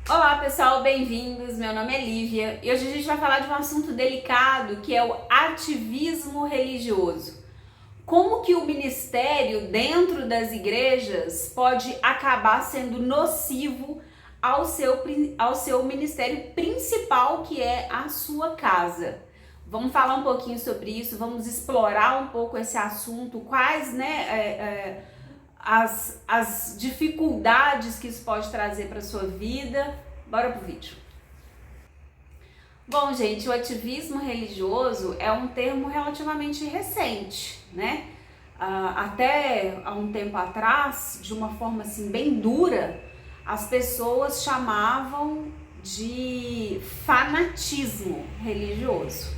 Olá pessoal, bem-vindos. Meu nome é Lívia e hoje a gente vai falar de um assunto delicado que é o ativismo religioso. Como que o ministério dentro das igrejas pode acabar sendo nocivo ao seu ministério principal, que é a sua casa. Vamos falar um pouquinho sobre isso, vamos explorar um pouco esse assunto, quais, as dificuldades que isso pode trazer para sua vida. Bora pro vídeo. Bom, gente, o ativismo religioso é um termo relativamente recente, né? Até há um tempo atrás, de uma forma assim bem dura, as pessoas chamavam de fanatismo religioso,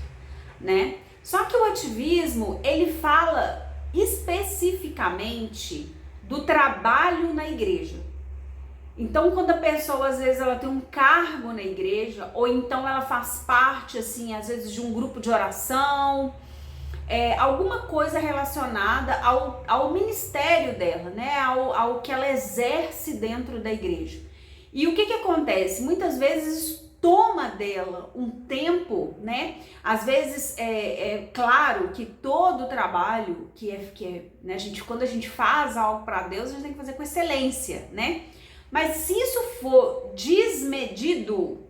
né? Só que o ativismo, ele fala especificamente do trabalho na igreja. Então, quando a pessoa, às vezes, ela tem um cargo na igreja, ou então ela faz parte, assim, às vezes, de um grupo de oração, alguma coisa relacionada ao ministério dela, né? Ao que ela exerce dentro da igreja. E o que acontece? Muitas vezes toma dela um tempo, né? Às vezes é claro que todo o trabalho né, quando a gente faz algo para Deus, a gente tem que fazer com excelência, né? Mas se isso for desmedido,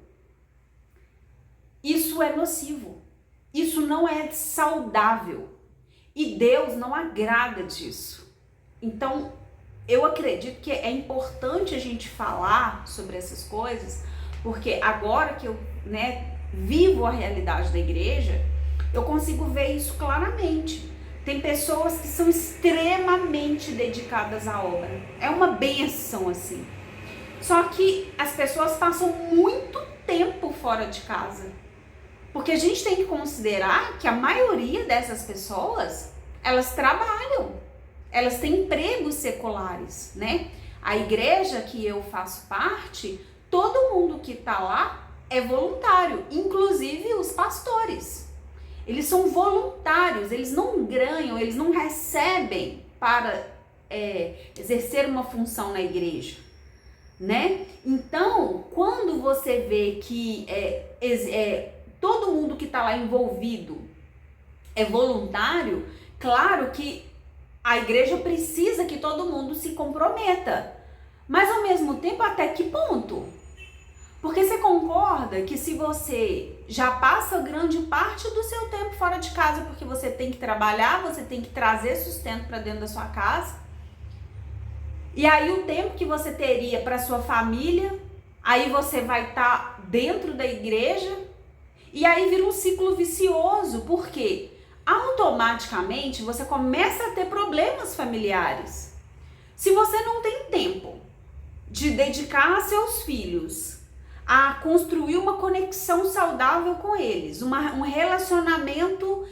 isso é nocivo. Isso não é saudável. E Deus não agrada disso. Então, eu acredito que é importante a gente falar sobre essas coisas, porque agora que eu, vivo a realidade da igreja, eu consigo ver isso claramente. Tem pessoas que são extremamente dedicadas à obra. É uma bênção, assim. Só que as pessoas passam muito tempo fora de casa. Porque a gente tem que considerar que a maioria dessas pessoas, elas trabalham. Elas têm empregos seculares, né? A igreja que eu faço parte, todo mundo que tá lá é voluntário, inclusive os pastores. Eles são voluntários, eles não ganham, eles não recebem para exercer uma função na igreja, né? Então, quando você vê que todo mundo que está lá envolvido é voluntário, claro que a igreja precisa que todo mundo se comprometa, mas ao mesmo tempo, até que ponto? Porque você concorda que se você já passa grande parte do seu tempo fora de casa, porque você tem que trabalhar, você tem que trazer sustento para dentro da sua casa, e aí o tempo que você teria para sua família, aí você vai estar dentro da igreja, e aí vira um ciclo vicioso, porque automaticamente você começa a ter problemas familiares. Se você não tem tempo de dedicar a seus filhos, a construir uma conexão saudável com eles, um relacionamento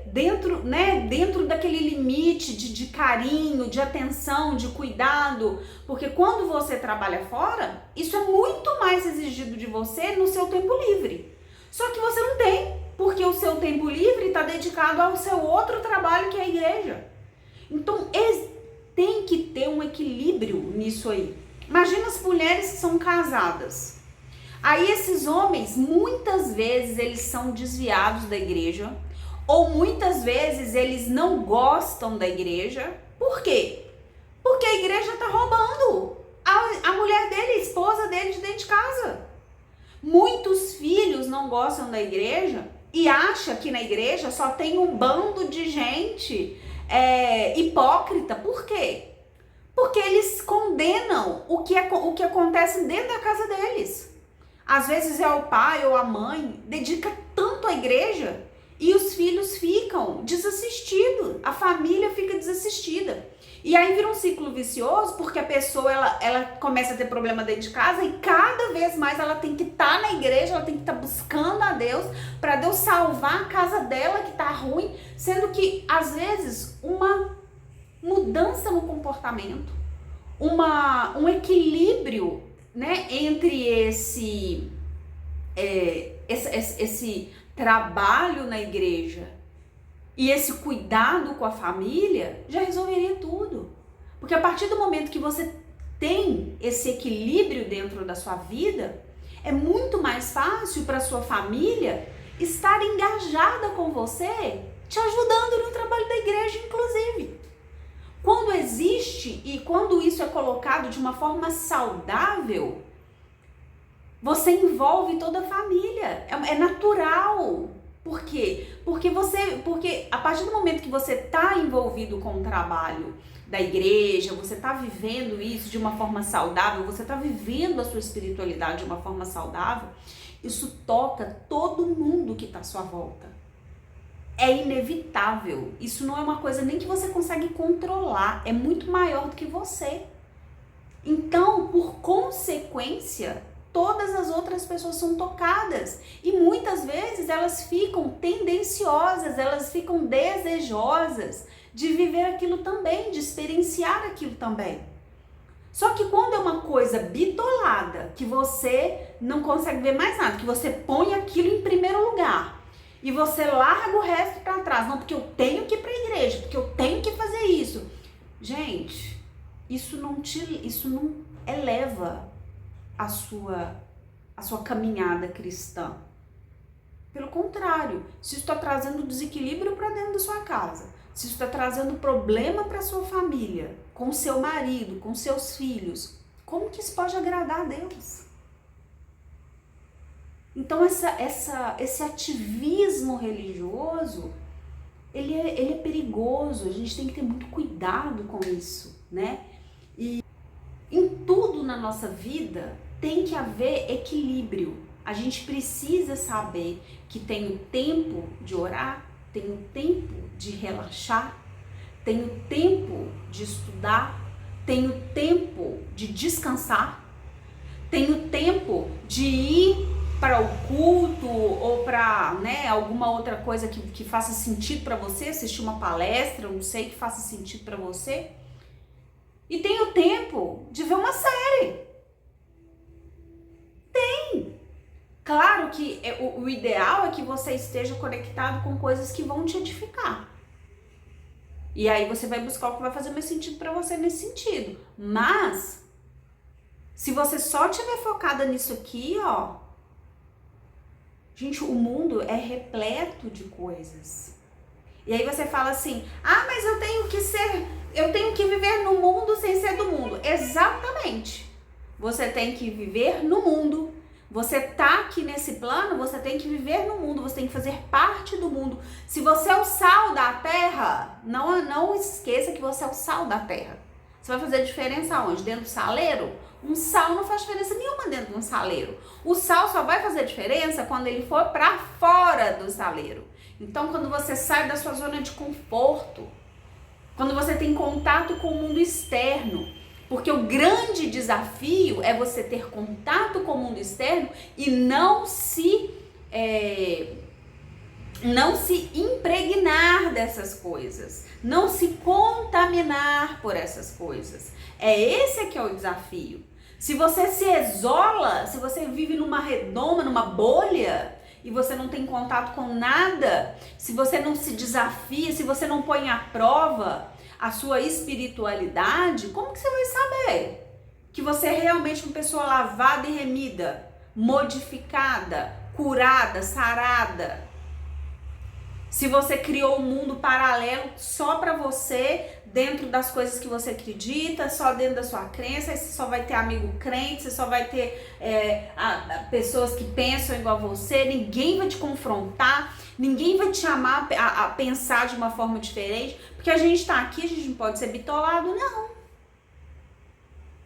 dentro daquele limite de carinho, de atenção, de cuidado, porque quando você trabalha fora, isso é muito mais exigido de você no seu tempo livre. Só que você não tem, porque o seu tempo livre está dedicado ao seu outro trabalho, que é a igreja. Então, tem que ter um equilíbrio nisso aí. Imagina as mulheres que são casadas. Aí esses homens, muitas vezes, eles são desviados da igreja, ou muitas vezes eles não gostam da igreja. Por quê? Porque a igreja está roubando a mulher dele, a esposa dele de dentro de casa. Muitos filhos não gostam da igreja e acham que na igreja só tem um bando de gente hipócrita. Por quê? Porque eles condenam o que acontece dentro da casa deles. Às vezes é o pai ou a mãe dedica tanto à igreja e os filhos ficam desassistidos, a família fica desassistida. E aí vira um ciclo vicioso, porque a pessoa ela começa a ter problema dentro de casa e cada vez mais ela tem que estar na igreja, ela tem que estar buscando a Deus para Deus salvar a casa dela que está ruim, sendo que às vezes uma mudança no comportamento, um equilíbrio, né, entre esse trabalho na igreja e esse cuidado com a família já resolveria tudo. Porque a partir do momento que você tem esse equilíbrio dentro da sua vida, é muito mais fácil para sua família estar engajada com você, te ajudando no trabalho da igreja, inclusive. Quando existe e quando isso é colocado de uma forma saudável, você envolve toda a família. É natural. Por quê? Porque a partir do momento que você está envolvido com o trabalho da igreja, você está vivendo isso de uma forma saudável, você está vivendo a sua espiritualidade de uma forma saudável, isso toca todo mundo que está à sua volta. É inevitável. Isso não é uma coisa nem que você consegue controlar, é muito maior do que você. Então, por consequência, todas as outras pessoas são tocadas e muitas vezes elas ficam tendenciosas, elas ficam desejosas de viver aquilo também, de experienciar aquilo também. Só que quando é uma coisa bitolada, que você não consegue ver mais nada, que você põe aquilo em primeiro lugar e você larga o resto para trás, não, porque eu tenho que ir para a igreja, porque eu tenho que fazer isso. Gente, isso não eleva a sua caminhada cristã. Pelo contrário, se isso está trazendo desequilíbrio para dentro da sua casa, se isso está trazendo problema para sua família, com seu marido, com seus filhos, como que isso pode agradar a Deus? Então esse ativismo religioso, ele é perigoso, a gente tem que ter muito cuidado com isso, né? E em tudo na nossa vida tem que haver equilíbrio. A gente precisa saber que tem o tempo de orar, tem o tempo de relaxar, tem o tempo de estudar, tem o tempo de descansar, tem o tempo de ir para o culto ou para, né, alguma outra coisa que faça sentido para você, assistir uma palestra, não sei, que faça sentido para você. E tem o tempo de ver uma série. Tem. Claro que o ideal é que você esteja conectado com coisas que vão te edificar. E aí você vai buscar o que vai fazer mais sentido para você nesse sentido. Mas, se você só estiver focada nisso aqui, ó, gente, o mundo é repleto de coisas. E aí você fala assim, mas eu tenho que viver no mundo sem ser do mundo. Exatamente. Você tem que viver no mundo. Você tá aqui nesse plano, você tem que viver no mundo, você tem que fazer parte do mundo. Se você é o sal da terra, não esqueça que você é o sal da terra. Você vai fazer diferença onde? Dentro do saleiro? Um sal não faz diferença nenhuma dentro de um saleiro. O sal só vai fazer diferença quando ele for para fora do saleiro. Então, quando você sai da sua zona de conforto, quando você tem contato com o mundo externo, porque o grande desafio é você ter contato com o mundo externo e não se impregnar dessas coisas, não se contaminar por essas coisas. Esse que é o desafio. Se você se isola, se você vive numa redoma, numa bolha, e você não tem contato com nada, se você não se desafia, se você não põe à prova a sua espiritualidade, como que você vai saber que você é realmente uma pessoa lavada e remida, modificada, curada, sarada? Se você criou um mundo paralelo só para você, dentro das coisas que você acredita, só dentro da sua crença, você só vai ter amigo crente, você só vai ter pessoas que pensam igual a você, ninguém vai te confrontar, ninguém vai te chamar a pensar de uma forma diferente, porque a gente tá aqui, a gente não pode ser bitolado, não.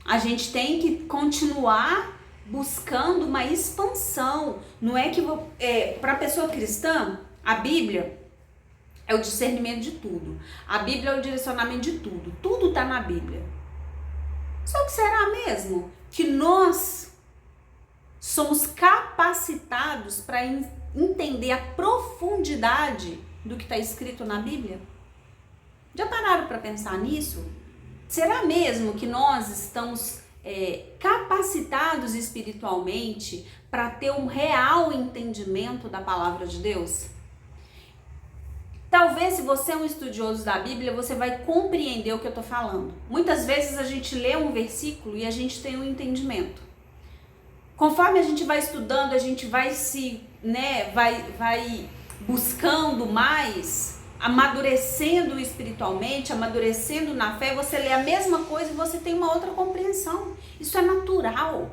A gente tem que continuar buscando uma expansão. Não é que para a pessoa cristã, a Bíblia é o discernimento de tudo. A Bíblia é o direcionamento de tudo. Tudo está na Bíblia. Só que será mesmo que nós somos capacitados para entender a profundidade do que está escrito na Bíblia? Já pararam para pensar nisso? Será mesmo que nós estamos capacitados espiritualmente para ter um real entendimento da palavra de Deus? Talvez, se você é um estudioso da Bíblia, você vai compreender o que eu estou falando. Muitas vezes a gente lê um versículo e a gente tem um entendimento. Conforme a gente vai estudando, a gente vai vai buscando mais, amadurecendo espiritualmente, amadurecendo na fé, você lê a mesma coisa e você tem uma outra compreensão. Isso é natural.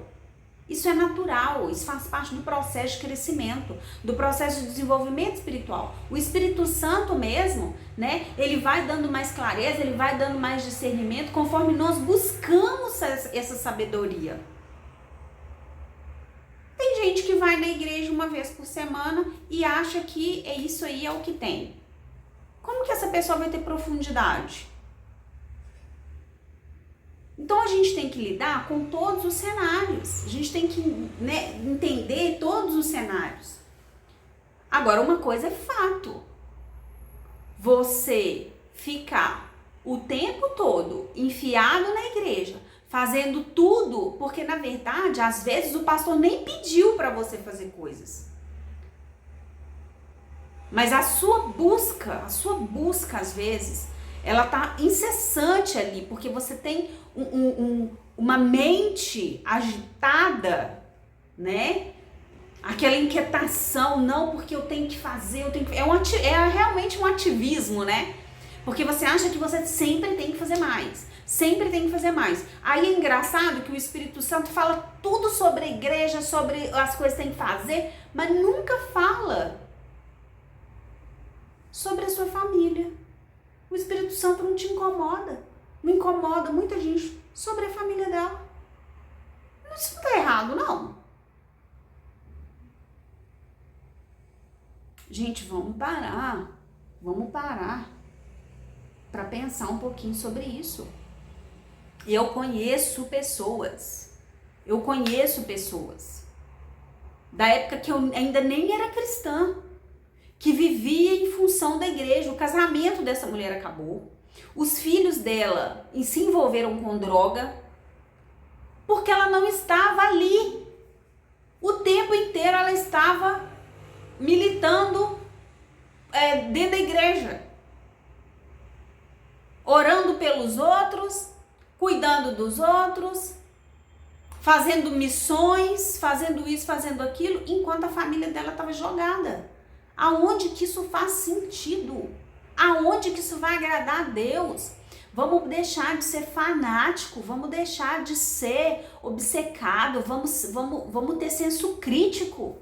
Isso é natural, isso faz parte do processo de crescimento, do processo de desenvolvimento espiritual. O Espírito Santo mesmo, ele vai dando mais clareza, ele vai dando mais discernimento conforme nós buscamos essa sabedoria. Tem gente que vai na igreja uma vez por semana e acha que isso aí é o que tem. Como que essa pessoa vai ter profundidade? Então a gente tem que lidar com todos os cenários, a gente tem que entender todos os cenários. Agora, uma coisa é fato, você ficar o tempo todo enfiado na igreja, fazendo tudo, porque na verdade, às vezes o pastor nem pediu para você fazer coisas. Mas a sua busca às vezes, ela tá incessante ali, porque você tem uma mente agitada, Aquela inquietação, não, porque eu tenho que fazer, é realmente um ativismo, Porque você acha que você sempre tem que fazer mais, sempre tem que fazer mais. Aí é engraçado que o Espírito Santo fala tudo sobre a igreja, sobre as coisas que tem que fazer, mas nunca fala sobre a sua família. O Espírito Santo não te incomoda, não incomoda muita gente sobre a família dela. Isso não tá errado, não. Gente, vamos parar para pensar um pouquinho sobre isso. Eu conheço pessoas da época que eu ainda nem era cristã, que vivia em função da igreja. O casamento dessa mulher acabou, os filhos dela se envolveram com droga, porque ela não estava ali. O tempo inteiro ela estava militando dentro da igreja, orando pelos outros, cuidando dos outros, fazendo missões, fazendo isso, fazendo aquilo, enquanto a família dela estava jogada. Aonde que isso faz sentido? Aonde que isso vai agradar a Deus? Vamos deixar de ser fanático, vamos deixar de ser obcecado, vamos ter senso crítico.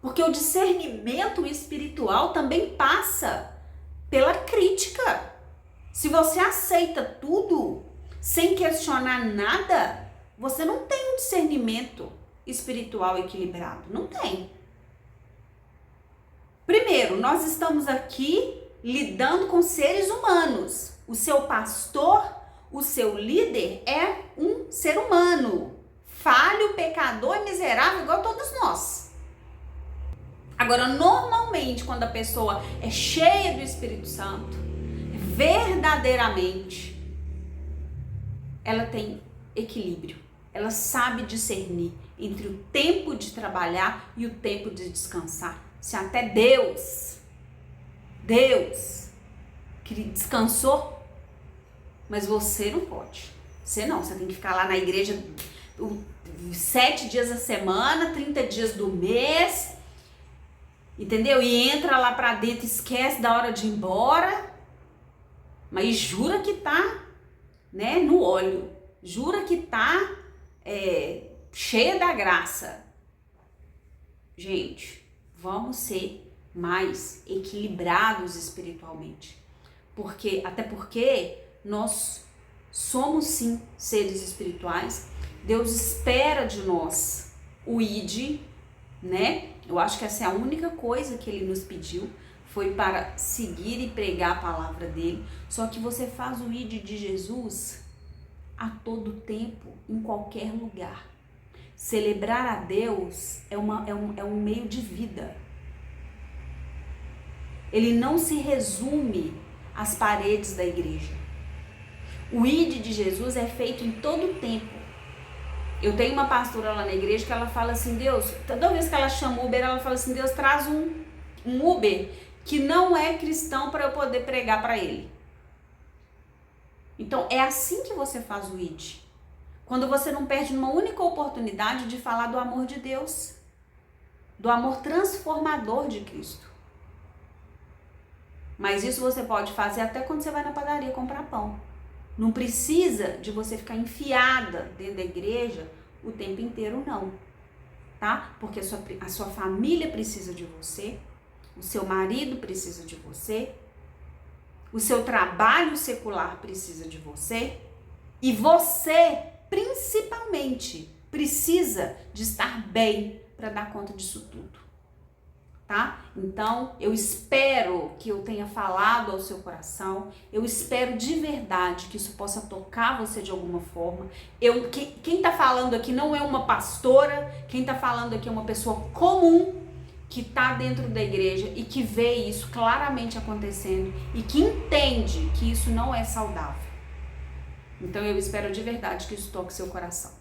Porque o discernimento espiritual também passa pela crítica. Se você aceita tudo sem questionar nada, você não tem um discernimento espiritual equilibrado. Não tem. Primeiro, nós estamos aqui lidando com seres humanos. O seu pastor, o seu líder é um ser humano, falho, pecador e miserável igual todos nós. Agora, normalmente, quando a pessoa é cheia do Espírito Santo, verdadeiramente, ela tem equilíbrio. Ela sabe discernir entre o tempo de trabalhar e o tempo de descansar. Se até Deus que descansou, mas você não pode. Você tem que ficar lá na igreja 7 dias da semana, 30 dias do mês, entendeu? E entra lá pra dentro, esquece da hora de ir embora, mas jura que tá, no óleo, jura que tá cheia da graça. Gente, vamos ser mais equilibrados espiritualmente, até porque nós somos sim seres espirituais. Deus espera de nós o id, Eu acho que essa é a única coisa que Ele nos pediu, foi para seguir e pregar a palavra dele. Só que você faz o id de Jesus a todo tempo, em qualquer lugar. Celebrar a Deus é um meio de vida. Ele não se resume às paredes da igreja. O id de Jesus é feito em todo o tempo. Eu tenho uma pastora lá na igreja que ela fala assim, Deus, toda vez que ela chama Uber, ela fala assim, Deus, traz um Uber que não é cristão para eu poder pregar para ele. Então, é assim que você faz o ID. Quando você não perde uma única oportunidade de falar do amor de Deus, do amor transformador de Cristo. Mas isso você pode fazer até quando você vai na padaria comprar pão. Não precisa de você ficar enfiada dentro da igreja o tempo inteiro, não. Tá? Porque a sua família precisa de você, o seu marido precisa de você, o seu trabalho secular precisa de você e você, principalmente, precisa de estar bem para dar conta disso tudo, tá? Então, eu espero que eu tenha falado ao seu coração, eu espero de verdade que isso possa tocar você de alguma forma. Quem tá falando aqui não é uma pastora, quem tá falando aqui é uma pessoa comum, que está dentro da igreja e que vê isso claramente acontecendo e que entende que isso não é saudável. Então eu espero de verdade que isso toque seu coração.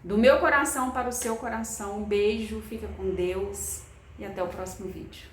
Do meu coração para o seu coração, um beijo, fica com Deus e até o próximo vídeo.